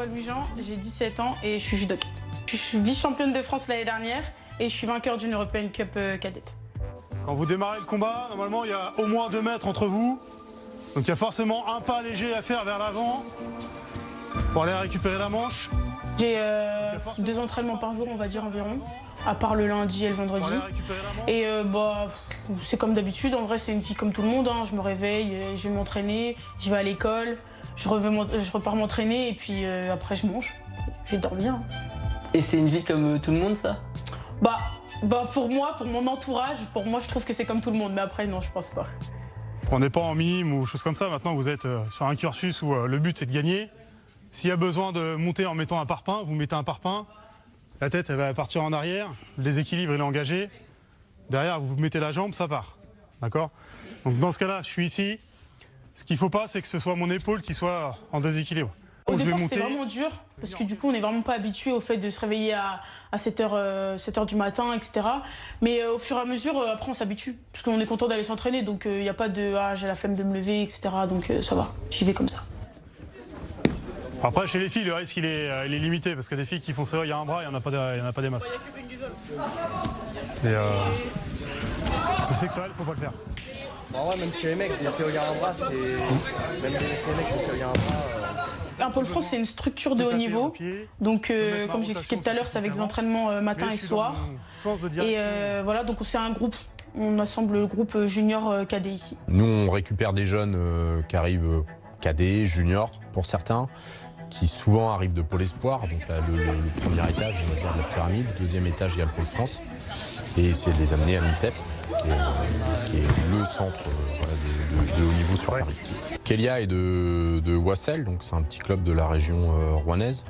Aouba Louis-Jean, j'ai 17 ans et je suis judokate. Je suis vice-championne de France l'année dernière et je suis vainqueur d'une European Cup cadette. Quand vous démarrez le combat, normalement il y a au moins 2 mètres entre vous. Donc il y a forcément un pas léger à faire vers l'avant pour aller récupérer la manche. J'ai 2 entraînements par jour, on va dire environ, à part le lundi et le vendredi. Et c'est comme d'habitude, en vrai c'est une vie comme tout le monde, hein. Je me réveille, je vais m'entraîner, je vais à l'école, je repars m'entraîner et puis après je mange. Je vais dormir. Et c'est une vie comme tout le monde, ça? Pour moi, pour mon entourage, pour moi je trouve que c'est comme tout le monde, mais après non, je pense pas. On n'est pas en mime ou choses comme ça, maintenant vous êtes sur un cursus où le but c'est de gagner. S'il y a besoin de monter en mettant un parpaing, vous mettez un parpaing. La tête elle va partir en arrière, le déséquilibre il est engagé. Derrière vous mettez la jambe, ça part. D'accord? Donc dans ce cas-là, je suis ici. Ce qu'il ne faut pas, c'est que ce soit mon épaule qui soit en déséquilibre. Au départ, c'était vraiment dur, parce que du coup, on n'est vraiment pas habitué au fait de se réveiller à 7 heures du matin, etc. Mais au fur et à mesure, après, on s'habitue, parce qu'on est content d'aller s'entraîner, donc il n'y a pas de « ah, j'ai la flemme de me lever », etc. Donc ça va, j'y vais comme ça. Après, chez les filles, le risque, il est limité, parce que des filles qui font ça, il y a un bras, il n'y en a pas des masses. Et je sais que sur elle, il ne faut pas le faire. En vrai, même chez les mecs, le il y a un bras, c'est... Même chez les mecs, le il y a un bras... Un Pôle France, c'est une structure de haut niveau. Donc, comme j'expliquais tout à l'heure, c'est avec des entraînements matin et soir. Et voilà, donc c'est un groupe. On assemble le groupe junior cadet ici. Nous, on récupère des jeunes qui arrivent cadets, juniors pour certains, qui souvent arrivent de Pôle Espoir. Donc là, le premier étage, on va dire, de la pyramide. Le deuxième étage, il y a le Pôle France. Et c'est de les amener à l'INSEP, qui est le centre de haut niveau sur Paris. Kélia est de Wassel, donc c'est un petit club de la région rouennaise.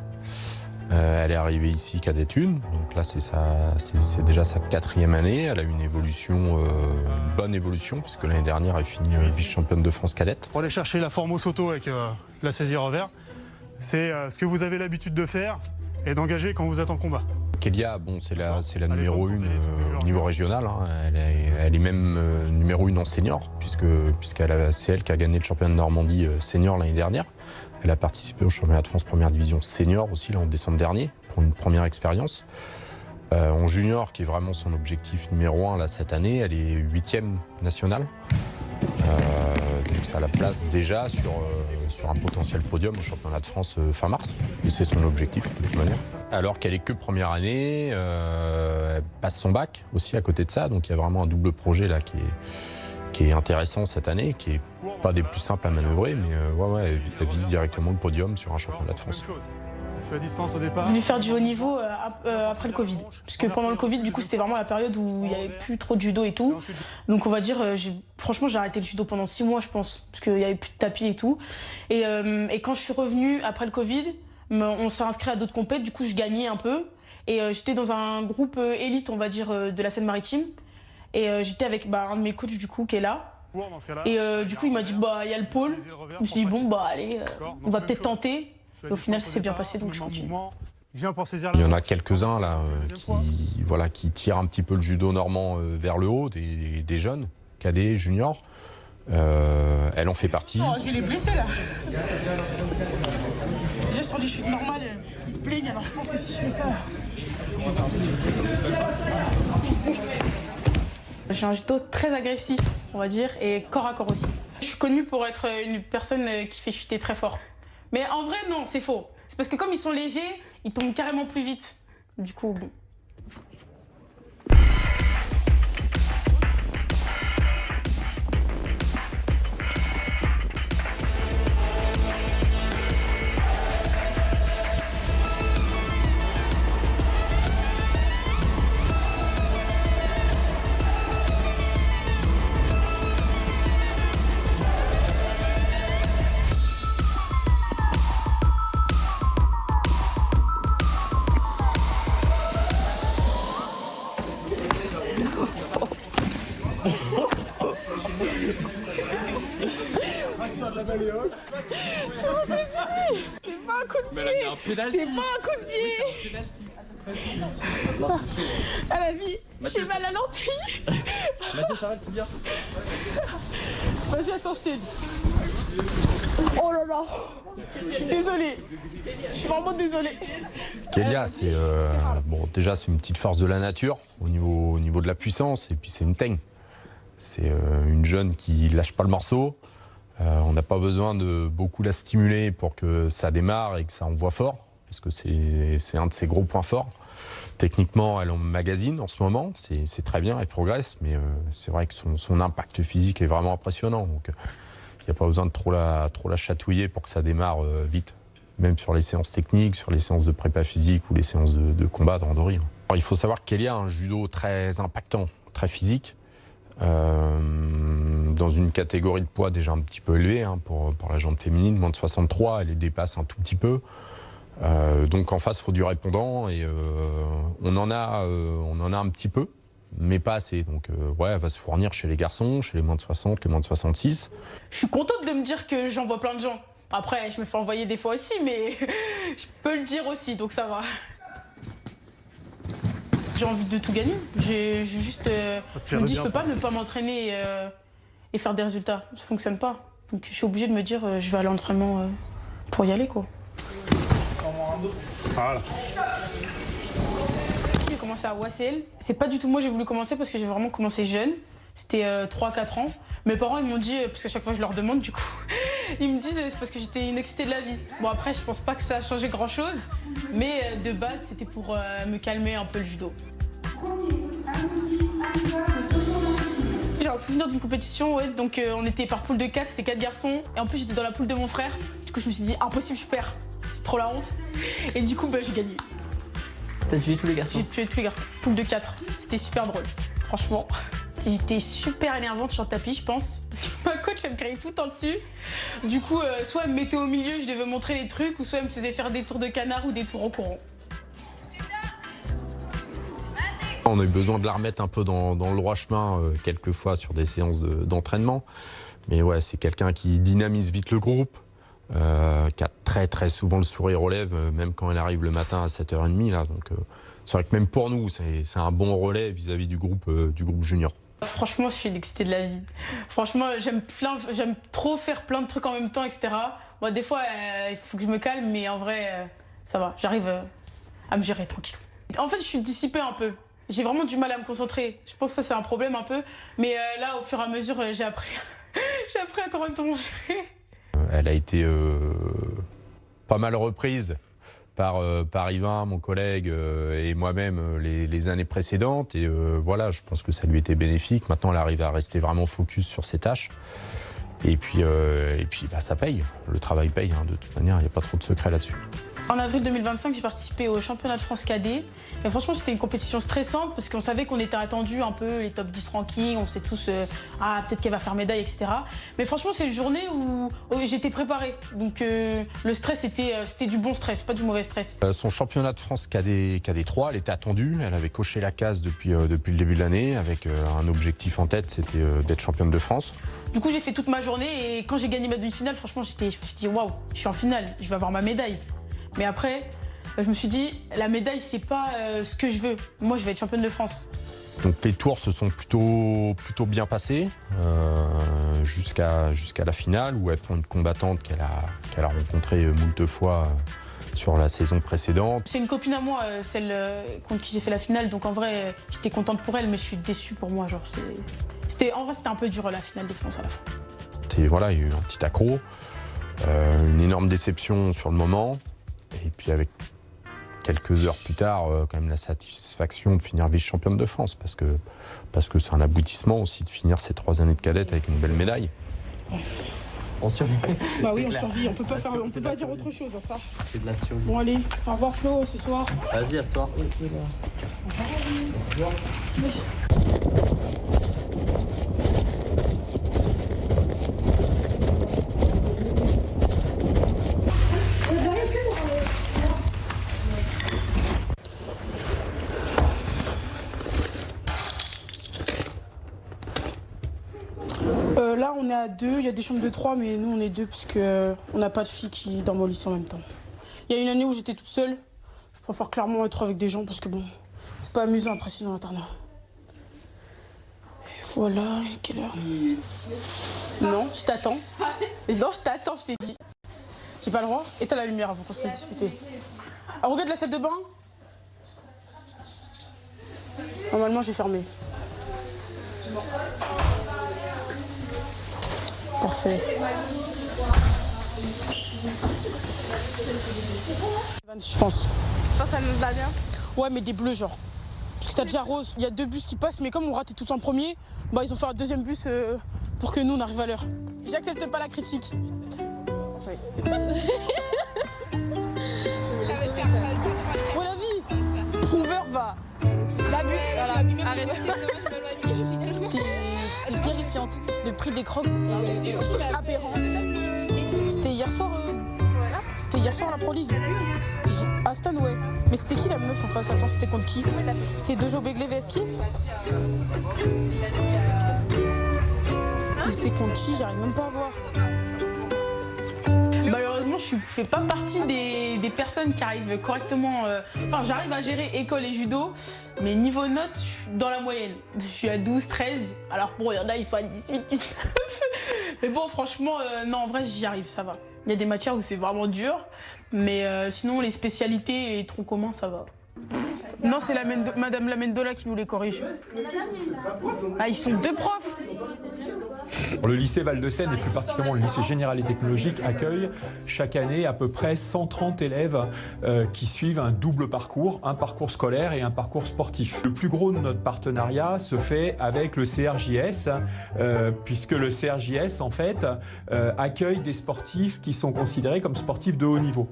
Elle est arrivée ici cadette 1, donc là c'est déjà sa 4e année. Elle a une évolution, une bonne évolution, puisque l'année dernière elle finit vice-championne de France cadette. Pour aller chercher la forme au sauto avec la saisie revers, c'est ce que vous avez l'habitude de faire et d'engager quand vous êtes en combat. Kélia, bon, c'est la numéro 1 au niveau régional. Hein. Elle est même numéro 1 en senior, c'est elle qui a gagné le championnat de Normandie senior l'année dernière. Elle a participé au championnat de France première division senior aussi là, en décembre dernier, pour une première expérience. En junior, qui est vraiment son objectif numéro 1 là, cette année, elle est 8e nationale. Donc ça la place déjà sur un potentiel podium au championnat de France fin mars. Et c'est son objectif de toute manière. Alors qu'elle est que première année, elle passe son bac aussi à côté de ça. Donc il y a vraiment un double projet là qui est intéressant cette année, qui est pas des plus simples à manœuvrer, mais elle vise directement le podium sur un championnat de France. Je suis à distance au départ. J'ai voulu faire du haut niveau après le Covid. Parce que pendant le Covid, du coup, c'était vraiment la période où il n'y avait plus trop de judo et tout. Donc on va dire, franchement, j'ai arrêté le judo pendant 6 mois, je pense, parce qu'il n'y avait plus de tapis et tout. Et quand je suis revenue après le Covid, on s'est inscrit à d'autres compètes, du coup, je gagnais un peu. Et j'étais dans un groupe élite, on va dire, de la Seine-Maritime. Et j'étais avec un de mes coachs, du coup, qui est là. Et du coup, il m'a dit, il y a le pôle. Je me suis dit, bon, allez, on va peut-être tenter. Et au final, ça s'est bien passé, donc je continue. Il y en a quelques-uns là qui tirent un petit peu le judo normand vers le haut, des jeunes, cadets, juniors. Elle en fait partie. Oh, je vais les blesser là. Déjà sur les chutes normales, ils se plaignent, alors je pense que si je fais ça... J'ai un judo très agressif, on va dire, et corps à corps aussi. Je suis connue pour être une personne qui fait chuter très fort. Mais en vrai, non, c'est faux. C'est parce que comme ils sont légers, ils tombent carrément plus vite. Du coup, bon. C'est pas un coup de pied. C'est pas un coup de pied. À la vie, j'ai mal à l'orteil. Mathieu, ça va le tibia? Vas-y, attends, je t'aide. Oh là là, je suis désolée. Je suis vraiment désolée. Kélia, c'est bon, déjà c'est une petite force de la nature au niveau de la puissance, et puis c'est une teigne. C'est une jeune qui lâche pas le morceau. On n'a pas besoin de beaucoup la stimuler pour que ça démarre et que ça envoie fort, parce que c'est un de ses gros points forts. Techniquement, elle emmagasine en ce moment, c'est très bien, elle progresse, mais c'est vrai que son impact physique est vraiment impressionnant. Donc il n'y a pas besoin de trop la chatouiller pour que ça démarre vite, même sur les séances techniques, sur les séances de prépa physique ou les séances de combat de randonnée. Alors, il faut savoir que Kélia a un judo très impactant, très physique, dans une catégorie de poids déjà un petit peu élevée pour la jante féminine, moins de 63, elle les dépasse un tout petit peu. Donc en face, il faut du répondant, et on en a un petit peu, mais pas assez. Donc ouais, elle va se fournir chez les garçons, chez les moins de 60, les moins de 66. Je suis contente de me dire que j'envoie plein de gens. Après, je me fais envoyer des fois aussi, mais je peux le dire aussi, donc ça va. J'ai envie de tout gagner. J'ai juste, je me dis, je peux pas ne pas m'entraîner et faire des résultats. Ça fonctionne pas. Donc je suis obligée de me dire, je vais à l'entraînement pour y aller, quoi. Voilà. J'ai commencé à OACL. C'est pas du tout moi, j'ai voulu commencer parce que j'ai vraiment commencé jeune. C'était 3-4 ans. Mes parents, ils m'ont dit, parce qu'à chaque fois je leur demande, du coup, ils me disent c'est parce que j'étais une excitée de la vie. Bon, après, je pense pas que ça a changé grand chose, mais de base, c'était pour me calmer un peu le judo. J'ai un souvenir d'une compétition, ouais, donc on était par poule de 4, c'était 4 garçons, et en plus j'étais dans la poule de mon frère. Du coup, je me suis dit, impossible, je perds. C'est trop la honte. Et du coup, bah, j'ai gagné. T'as tué tous les garçons? J'ai tué tous les garçons. Poule de 4. C'était super drôle, franchement. J'étais super énervante sur le tapis, je pense, parce que ma coach, elle me criait tout le temps dessus. Du coup, soit elle me mettait au milieu, je devais montrer les trucs, ou soit elle me faisait faire des tours de canard ou des tours en courant. On a eu besoin de la remettre un peu dans le droit chemin quelques fois sur des séances d'entraînement. Mais ouais, c'est quelqu'un qui dynamise vite le groupe, qui a très souvent le sourire aux lèvres, même quand elle arrive le matin à 7h30. Là. Donc c'est vrai que même pour nous, c'est un bon relais vis-à-vis du groupe junior. Franchement, je suis une excitée de la vie. Franchement, j'aime trop faire plein de trucs en même temps, etc. Bon, des fois, il faut que je me calme, mais en vrai, ça va. J'arrive à me gérer tranquille. En fait, je suis dissipée un peu. J'ai vraiment du mal à me concentrer. Je pense que ça, c'est un problème un peu. Mais là, au fur et à mesure, j'ai appris à correctement gérer. Elle a été pas mal reprise par Yvain, mon collègue, et moi-même les années précédentes. Et voilà, je pense que ça lui était bénéfique. Maintenant, elle arrive à rester vraiment focus sur ses tâches. Et puis bah, ça paye. Le travail paye, de toute manière, il n'y a pas trop de secret là-dessus. En avril 2025, j'ai participé au championnat de France cadet. Et franchement, c'était une compétition stressante parce qu'on savait qu'on était attendus un peu, les top 10 rankings. On sait tous, peut-être qu'elle va faire médaille, etc. Mais franchement, c'est une journée où j'étais préparée. Donc le stress, c'était du bon stress, pas du mauvais stress. Son championnat de France cadet 3, elle était attendue. Elle avait coché la case depuis le début de l'année avec un objectif en tête, c'était d'être championne de France. Du coup, j'ai fait toute ma journée et quand j'ai gagné ma demi-finale, franchement, je me suis dit, waouh, je suis en finale, je vais avoir ma médaille. Mais après, je me suis dit, la médaille, c'est pas ce que je veux. Moi, je vais être championne de France. Donc les tours se sont plutôt bien passés jusqu'à la finale où elle prend une combattante qu'elle a rencontrée moult fois sur la saison précédente. C'est une copine à moi, celle contre qui j'ai fait la finale. Donc en vrai, j'étais contente pour elle, mais je suis déçue pour moi. En vrai, c'était un peu dur la finale de France à la fin. Et voilà, il y a eu un petit accro, une énorme déception sur le moment. Et puis avec quelques heures plus tard, quand même la satisfaction de finir vice-championne de France, parce que c'est un aboutissement aussi de finir ces 3 années de cadette avec une belle médaille. On survit. Bah oui, on survit, on peut pas dire autre chose à ça. C'est de la survie. Bon allez, au revoir Flo ce soir. Vas-y, à ce soir. Là, on est à 2, il y a des chambres de 3, mais nous, on est 2 parce qu'on n'a pas de filles qui dorment au lycée en même temps. Il y a une année où j'étais toute seule, je préfère clairement être avec des gens parce que bon, c'est pas amusant après sinon l'internat. Voilà, quelle heure? Non, je t'attends. Non, je t'attends, je t'ai dit. J'ai pas le droit. Éteins la lumière avant qu'on se laisse discuter. Ah, regarde la salle de bain. Normalement, j'ai fermé. Parfait. Je pense. Je pense que ça me va bien. Ouais, mais des bleus, genre. Parce que t'as déjà rose. Il y a 2 bus qui passent, mais comme on ratait tout en premier, bah ils ont fait un deuxième bus pour que nous on arrive à l'heure. J'accepte pas la critique. Oui. Oh la vie. Prouveur va. La bulle, tu l'as mis même. Arrête. T'es terrifiante. Le prix des crocs, c'est aberrant. C'était hier soir. C'était hier soir la Pro League. Aston, ouais. Mais c'était qui la meuf en face? Attends, c'était contre qui? C'était Dojo Begley vs qui? C'était contre qui? J'arrive même pas à voir. Malheureusement, je fais pas partie des personnes qui arrivent correctement. Enfin, j'arrive à gérer école et judo, mais niveau notes, je suis dans la moyenne. Je suis à 12, 13. Alors bon, il y en a, ils sont à 18, 19. Mais bon, franchement, non, en vrai, j'y arrive, ça va. Il y a des matières où c'est vraiment dur, mais sinon, les spécialités et les troncs communs, ça va. Non, c'est Madame Lamendola qui nous les corrige. Ah, ils sont 2 profs. Le lycée Val-de-Seine et plus particulièrement le lycée général et technologique accueille chaque année à peu près 130 élèves qui suivent un double parcours, un parcours scolaire et un parcours sportif. Le plus gros de notre partenariat se fait avec le CRJS puisque le CRJS en fait accueille des sportifs qui sont considérés comme sportifs de haut niveau.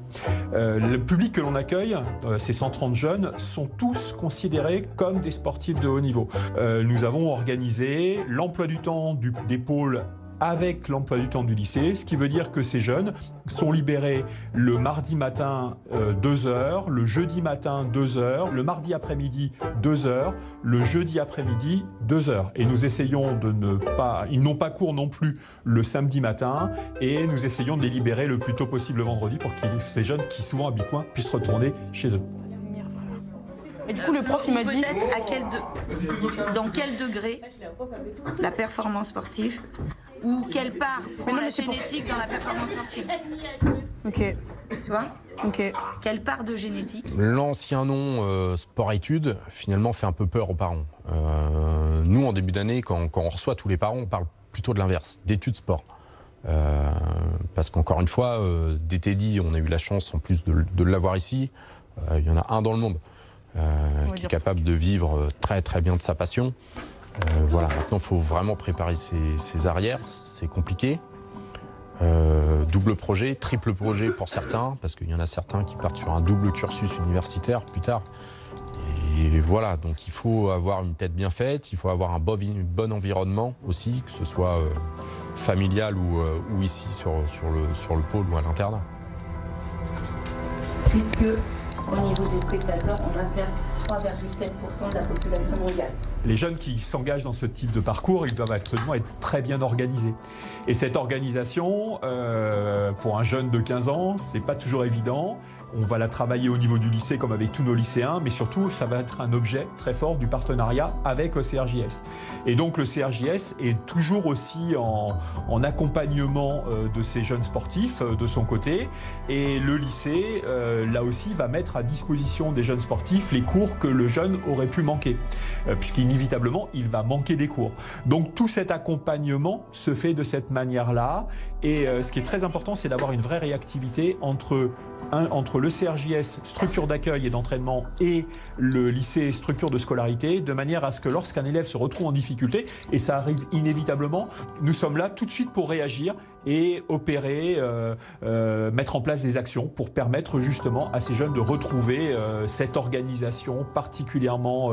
Le public que l'on accueille, ces 130 jeunes, sont tous considérés comme des sportifs de haut niveau. Nous avons organisé l'emploi du temps des pôles avec l'emploi du temps du lycée, ce qui veut dire que ces jeunes sont libérés le mardi matin 2 heures, le jeudi matin 2 heures, le mardi après-midi 2 heures, le jeudi après-midi 2 heures. Et nous essayons de ne pas... Ils n'ont pas cours non plus le samedi matin et nous essayons de les libérer le plus tôt possible le vendredi pour que ces jeunes qui souvent habitent loin puissent retourner chez eux. Et du coup, le prof, il m'a dit... Dans quel degré la performance sportive ou quelle part prend la génétique dans la performance sportive? Ok. Tu vois? Ok. Quelle part de génétique? L'ancien nom sport-études, finalement, fait un peu peur aux parents. Nous, en début d'année, quand on reçoit tous les parents, on parle plutôt de l'inverse, d'études sport. Parce qu'encore une fois, DTD, on a eu la chance, en plus de l'avoir ici, il y en a un dans le monde. Qui est capable de vivre très très bien de sa passion. Voilà, maintenant il faut vraiment préparer ses arrières, c'est compliqué. Double projet, triple projet pour certains, parce qu'il y en a certains qui partent sur un double cursus universitaire plus tard. Et voilà, donc il faut avoir une tête bien faite, il faut avoir un bon environnement aussi, que ce soit familial ou ici sur le pôle ou à l'internat. Puisque au niveau des spectateurs, on va faire 3,7% de la population mondiale. Les jeunes qui s'engagent dans ce type de parcours, ils doivent absolument être très bien organisés. Et cette organisation, pour un jeune de 15 ans, c'est pas toujours évident. On va la travailler au niveau du lycée comme avec tous nos lycéens, mais surtout, ça va être un objet très fort du partenariat avec le CRJS. Et donc, le CRJS est toujours aussi en accompagnement de ces jeunes sportifs de son côté. Et le lycée, là aussi, va mettre à disposition des jeunes sportifs les cours que le jeune aurait pu manquer, puisqu'inévitablement, il va manquer des cours. Donc, tout cet accompagnement se fait de cette manière-là. Et ce qui est très important, c'est d'avoir une vraie réactivité entre le CRJS, structure d'accueil et d'entraînement, et le lycée, structure de scolarité, de manière à ce que lorsqu'un élève se retrouve en difficulté, et ça arrive inévitablement, nous sommes là tout de suite pour réagir et opérer, mettre en place des actions pour permettre justement à ces jeunes de retrouver cette organisation particulièrement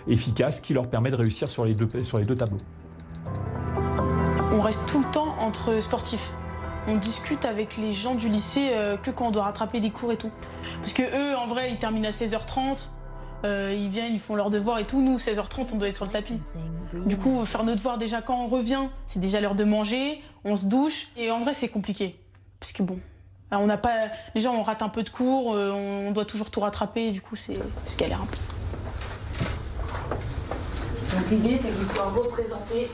efficace qui leur permet de réussir sur les deux tableaux. On reste tout le temps entre sportifs. On discute avec les gens du lycée que quand on doit rattraper des cours et tout. Parce que eux, en vrai, ils terminent à 16h30, ils viennent, ils font leurs devoirs et tout. Nous, 16h30, on doit être sur le tapis. Du coup, faire nos devoirs déjà quand on revient, c'est déjà l'heure de manger, on se douche. Et en vrai, c'est compliqué. Parce que bon, On n'a pas, déjà on rate un peu de cours, on doit toujours tout rattraper, et du coup c'est galère un peu. Donc l'idée c'est qu'ils soient représentés.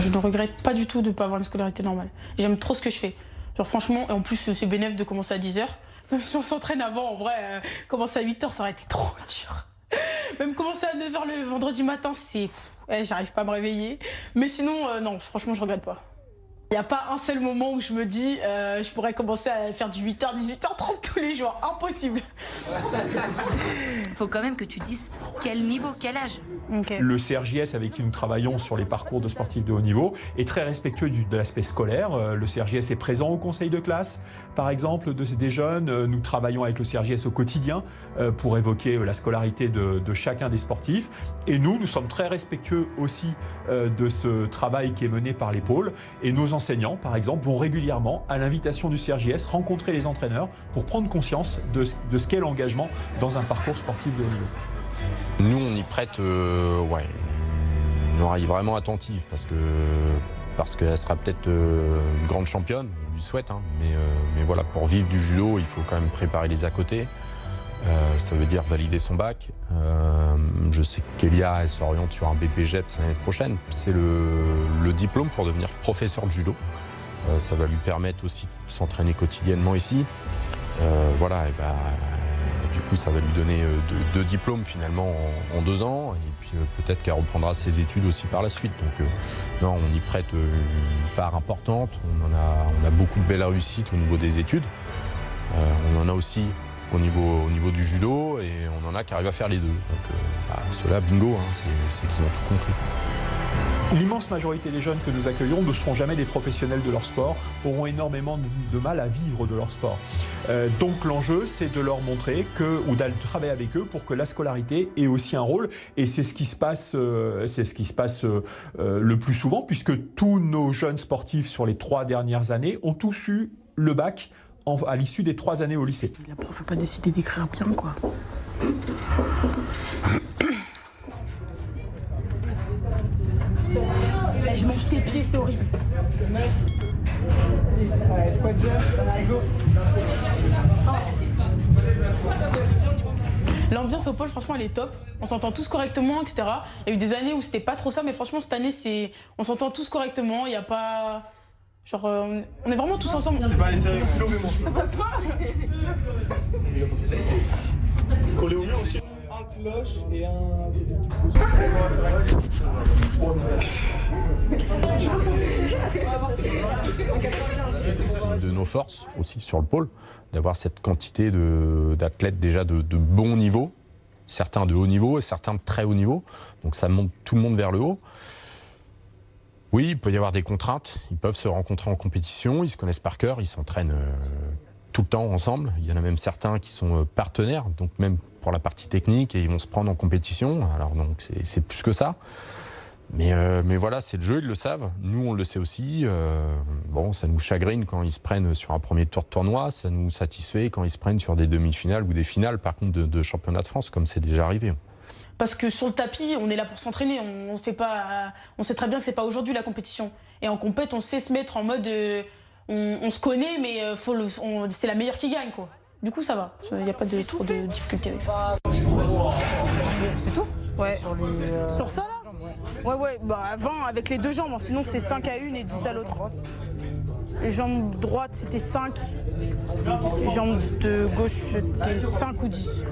Je ne regrette pas du tout de ne pas avoir une scolarité normale. J'aime trop ce que je fais. Genre franchement, et en plus c'est bénéf de commencer à 10h. Même si on s'entraîne avant, en vrai, commencer à 8h ça aurait été trop dur. Même commencer à 9h le vendredi matin, c'est... j'arrive pas à me réveiller. Mais sinon, non, franchement je regrette pas. Il n'y a pas un seul moment où je me dis je pourrais commencer à faire du 8h, 18h30 tous les jours. Impossible. Il faut quand même que tu dises quel niveau, quel âge. Okay. Le CRJS avec qui nous travaillons sur les parcours de sportifs de haut niveau est très respectueux de l'aspect scolaire. Le CRJS est présent au conseil de classe, par exemple, des jeunes. Nous travaillons avec le CRJS au quotidien pour évoquer la scolarité de chacun des sportifs. Et nous sommes très respectueux aussi de ce travail qui est mené par les pôles. Et nos enseignants, par exemple, vont régulièrement, à l'invitation du CRJS, rencontrer les entraîneurs pour prendre conscience de ce qu'est l'engagement dans un parcours sportif de haut niveau. Nous, on y prête une oreille vraiment attentive parce qu'elle sera peut-être une grande championne, on lui souhaite, hein, mais voilà, pour vivre du judo, il faut quand même préparer les à côté. Ça veut dire valider son bac. Je sais qu'Elia, elle s'oriente sur un BPGEPS l'année prochaine. C'est le diplôme pour devenir professeur de judo. Ça va lui permettre aussi de s'entraîner quotidiennement ici. Voilà, du coup, ça va lui donner deux diplômes finalement en 2 ans. Et puis peut-être qu'elle reprendra ses études aussi par la suite. Donc non, on y prête une part importante. On a beaucoup de belles réussites au niveau des études. On en a aussi au niveau du judo et on en a qui arrivent à faire les deux. Donc ceux-là, bingo, hein, c'est qu'ils ont tout compris. L'immense majorité des jeunes que nous accueillons ne seront jamais des professionnels de leur sport, auront énormément de mal à vivre de leur sport. Donc l'enjeu, c'est de leur montrer ou d'aller travailler avec eux pour que la scolarité ait aussi un rôle. Et c'est ce qui se passe, le plus souvent, puisque tous nos jeunes sportifs sur les 3 dernières années ont tous eu le bac à l'issue des 3 années au lycée. La prof n'a pas décidé d'écrire bien, quoi. Je mange tes pieds, c'est horrible. 9, 10, squat jump, L'ambiance au pôle, franchement, elle est top. On s'entend tous correctement, etc. Il y a eu des années où c'était pas trop ça, mais franchement, cette année, on s'entend tous correctement. Il n'y a pas... Genre, on est vraiment tous ensemble. C'est pas les séries kilo, mais bon. Ça passe pas. Collé au mur aussi. Un cloche et un... C'est de nos forces aussi sur le pôle, d'avoir cette quantité d'athlètes déjà de bon niveau, certains de haut niveau et certains de très haut niveau. Donc ça monte tout le monde vers le haut. Oui, il peut y avoir des contraintes. Ils peuvent se rencontrer en compétition, ils se connaissent par cœur, ils s'entraînent tout le temps ensemble. Il y en a même certains qui sont partenaires, donc même pour la partie technique, et ils vont se prendre en compétition. Alors donc c'est plus que ça. Mais voilà, c'est le jeu, ils le savent. Nous, on le sait aussi. Bon, ça nous chagrine quand ils se prennent sur un premier tour de tournoi. Ça nous satisfait quand ils se prennent sur des demi-finales ou des finales, par contre, de championnat de France, comme c'est déjà arrivé. Parce que sur le tapis, on est là pour s'entraîner. On sait très bien que c'est pas aujourd'hui la compétition. Et en compète, on sait se mettre en mode, on se connaît, mais c'est la meilleure qui gagne, quoi. Du coup, ça va. Il n'y a pas trop de difficultés avec ça. C'est tout? Ouais. Sur ça là? Ouais, bah avant avec les 2 jambes, sinon c'est 5 à une et 10 à l'autre. Les jambes droites c'était 5, les jambes de gauche c'était 5 ou 10.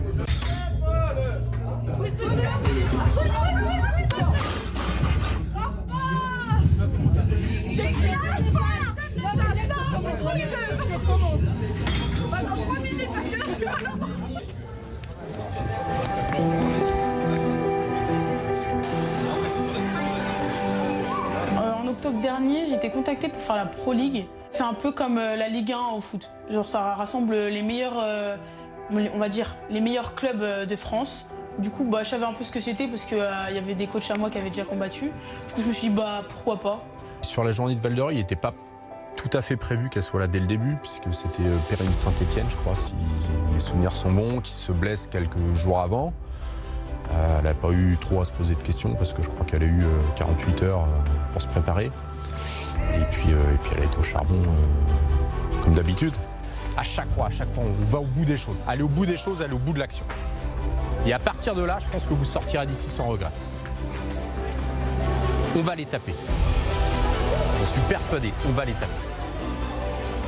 En octobre dernier, j'ai été contactée pour faire la Pro League. C'est un peu comme la Ligue 1 au foot. Genre ça rassemble les meilleurs, on va dire, les meilleurs clubs de France. Du coup, je savais un peu ce que c'était parce qu'il y avait des coachs à moi qui avaient déjà combattu. Du coup, je me suis dit, pourquoi pas. Sur la journée de Val d'Or, il n'était pas tout à fait prévu qu'elle soit là dès le début, puisque c'était Perrine Saint-Etienne, je crois, si mes souvenirs sont bons, qui se blesse quelques jours avant. Elle n'a pas eu trop à se poser de questions parce que je crois qu'elle a eu 48 heures pour se préparer. Et puis elle a été au charbon comme d'habitude, à chaque fois, on va au bout des choses. Aller au bout des choses, aller au bout de l'action. Et à partir de là, je pense que vous sortirez d'ici sans regret. On va les taper. Je suis persuadé, on va les taper.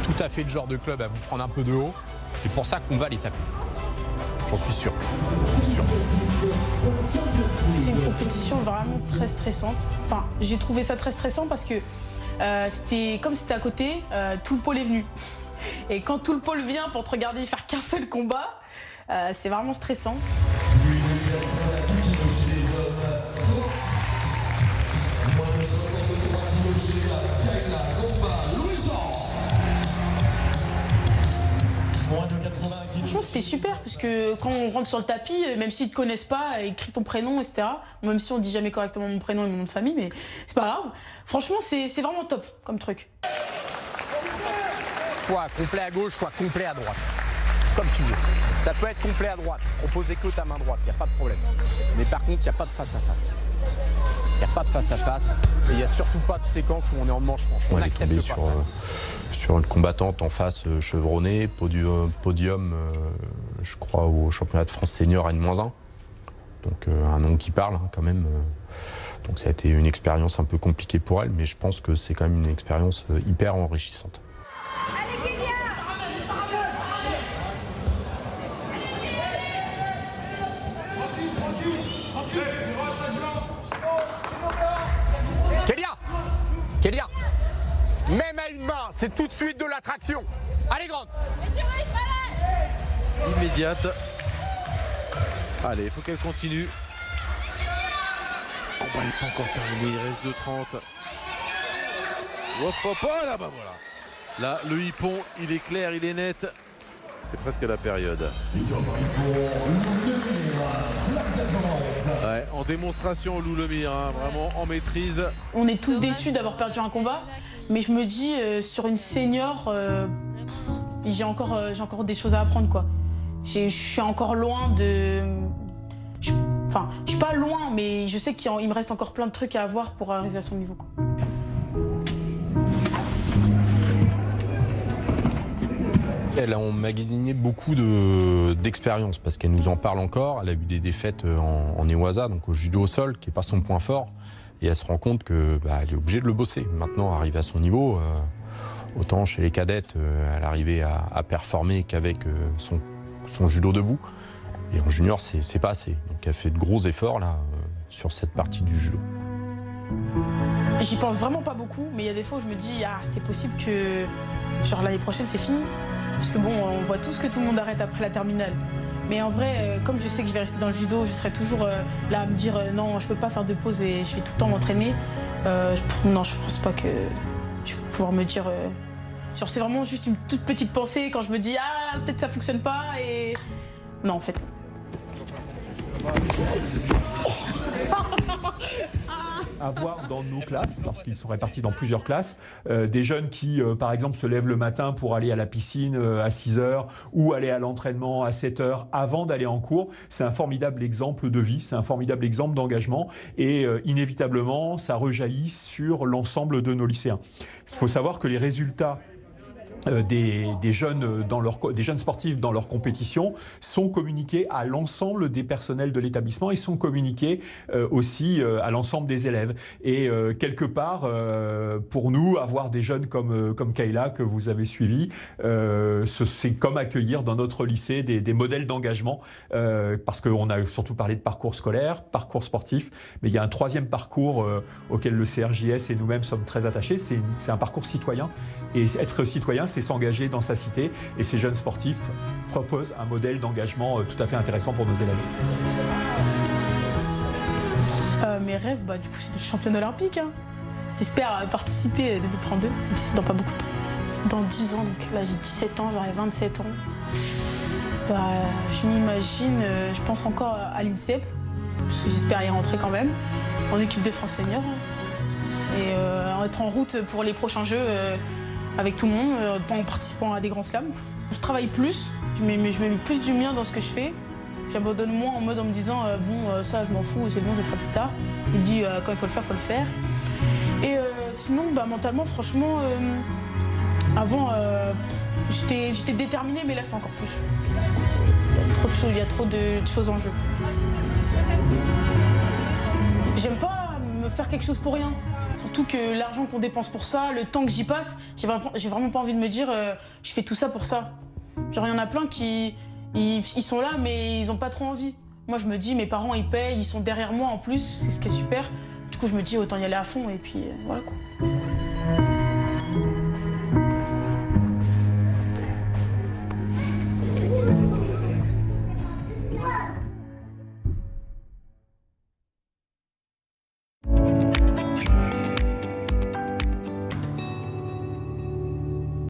Tout à fait le genre de club à vous prendre un peu de haut. C'est pour ça qu'on va les taper. J'en suis sûr. C'est une compétition vraiment très stressante. Enfin, j'ai trouvé ça très stressant parce que comme c'était à côté, tout le pôle est venu. Et quand tout le pôle vient pour te regarder faire qu'un seul combat, c'est vraiment stressant. Franchement, c'était super parce que quand on rentre sur le tapis, même s'ils ne te connaissent pas, écris ton prénom, etc. Même si on ne dit jamais correctement mon prénom et mon nom de famille, mais c'est pas grave. Franchement, c'est vraiment top comme truc. Soit complet à gauche, soit complet à droite. Comme tu veux. Ça peut être complet à droite. Proposer que ta main droite, il n'y a pas de problème. Mais par contre, il n'y a pas de face à face. Il n'y a pas de face à face. Et il n'y a surtout pas de séquence où on est en manche-manche. On accepte pas ça. Sur une combattante en face chevronnée, podium, je crois, au championnat de France senior N-1. Donc un nom qui parle quand même. Donc ça a été une expérience un peu compliquée pour elle, mais je pense que c'est quand même une expérience hyper enrichissante. Kélia, même à une main, c'est tout de suite de l'attraction. Allez, grande. Immédiate. Allez, il faut qu'elle continue. Le combat n'est pas encore terminé, il reste 2:30. Hop, hop, hop, là, bah voilà. Là, le hippon, il est clair, il est net. C'est presque la période. Ouais, en démonstration, Lou Lemire, hein, vraiment en maîtrise. On est tous déçus d'avoir perdu un combat, mais je me dis, sur une senior, j'ai encore des choses à apprendre, quoi. Je suis encore loin de... Enfin, je suis pas loin, mais je sais qu'il me reste encore plein de trucs à avoir pour arriver à son niveau, quoi. Elle a emmagasiné beaucoup d'expérience parce qu'elle nous en parle encore. Elle a eu des défaites en Newaza, donc au judo au sol, qui n'est pas son point fort. Et elle se rend compte qu'elle est obligée de le bosser. Maintenant, arriver à son niveau, autant chez les cadettes, elle arrivait à performer qu'avec son judo debout. Et en junior, c'est pas assez. Donc elle fait de gros efforts là, sur cette partie du judo. J'y pense vraiment pas beaucoup, mais il y a des fois où je me dis, c'est possible que genre l'année prochaine, c'est fini. Parce que bon, on voit tous que tout le monde arrête après la terminale. Mais en vrai, comme je sais que je vais rester dans le judo, je serai toujours là à me dire non, je peux pas faire de pause et je vais tout le temps m'entraîner. Non, je pense pas que je vais pouvoir me dire... Genre c'est vraiment juste une toute petite pensée quand je me dis peut-être ça fonctionne pas et... Non, en fait. Avoir dans nos classes, parce qu'ils sont répartis dans plusieurs classes, des jeunes qui, par exemple, se lèvent le matin pour aller à la piscine à 6h ou aller à l'entraînement à 7h avant d'aller en cours. C'est un formidable exemple de vie, c'est un formidable exemple d'engagement et inévitablement, ça rejaillit sur l'ensemble de nos lycéens. Il faut savoir que les résultats des jeunes sportifs dans leur compétition sont communiqués à l'ensemble des personnels de l'établissement et sont communiqués aussi à l'ensemble des élèves. Et quelque part, pour nous, avoir des jeunes comme Kayla que vous avez suivi, c'est comme accueillir dans notre lycée des modèles d'engagement, parce qu'on a surtout parlé de parcours scolaire, parcours sportif, mais il y a un troisième parcours auquel le CRJS et nous-mêmes sommes très attachés, c'est un parcours citoyen. Et être citoyen, c'est s'engager dans sa cité. Et ces jeunes sportifs proposent un modèle d'engagement tout à fait intéressant pour nos élèves. Mes rêves, du coup, c'est des championnats olympiques. Hein. J'espère participer en 2032, même si c'est dans pas beaucoup de temps. Dans 10 ans, donc là j'ai 17 ans, j'aurai 27 ans. Je m'imagine, je pense encore à l'INSEP, parce que j'espère y rentrer quand même, en équipe de France senior. Et être en route pour les prochains Jeux avec tout le monde, en participant à des grands slams. Je travaille plus, je mets plus du mien dans ce que je fais. J'abandonne moins en me disant ça je m'en fous, c'est bon, je le ferai plus tard. Il dit quand il faut le faire. Et sinon, mentalement, franchement, avant, J'étais déterminée, mais là c'est encore plus. Il y a trop de choses en jeu. J'aime pas me faire quelque chose pour rien. Surtout que l'argent qu'on dépense pour ça, le temps que j'y passe, j'ai vraiment pas envie de me dire je fais tout ça pour ça. Genre il y en a plein qui ils sont là mais ils ont pas trop envie. Moi je me dis mes parents ils payent, ils sont derrière moi en plus, c'est ce qui est super. Du coup je me dis autant y aller à fond et puis voilà quoi.